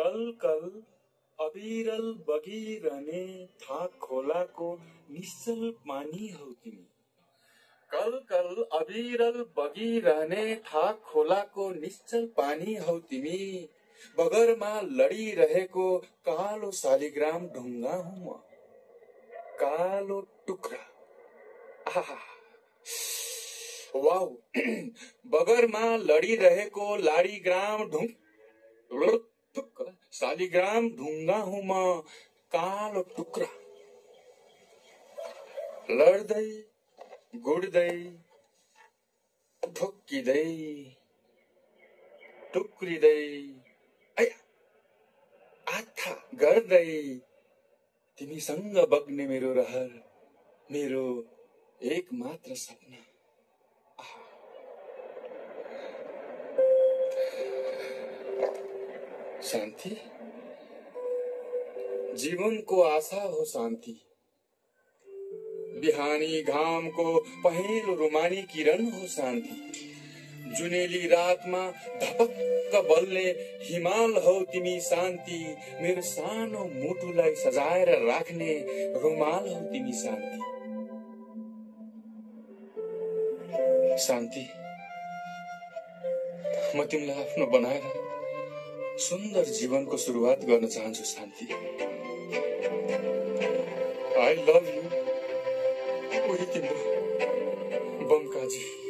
Call call अविरल बगिरहने था खोलाको निश्चल पानी हौ तिमी। कल कल अविरल बगिरहने था खोलाको निश्चल पानी हौ तिमी। बगरमा लडिरहेको कालो शालिग्राम ढुङ्गा हुँ म। कालो टुक्रा, आहा वाउ। बगरमा लडिरहेको शालिग्राम ढुङ्गा हुँ म। कालो टुक्रा लड्दै गुड्दै ठोक्किँदै टुक्रिँदै आथा गर्दै तिमीसँग बग्ने मेरो रहर, मेरो एक मात्र सपना। शान्ति जीवनको आशा हो शान्ति। बिहानी घामको पहेँलो रुमानी किरण हो शान्ति। जुनेली रातमा धपक्क बल्ने हिमाल हौ तिमी शान्ति। मेरो सानो मुटुलाई सजाएर राख्ने रुमाल हौ तिमी शान्ति। शान्ति म तिमीलाई आफ्नो बनाएर सुन्दर जीवनको सुरुवात गर्न चाहन्छु शान्ति। आई लभ यू, उही तिम्रो बङ्काजी।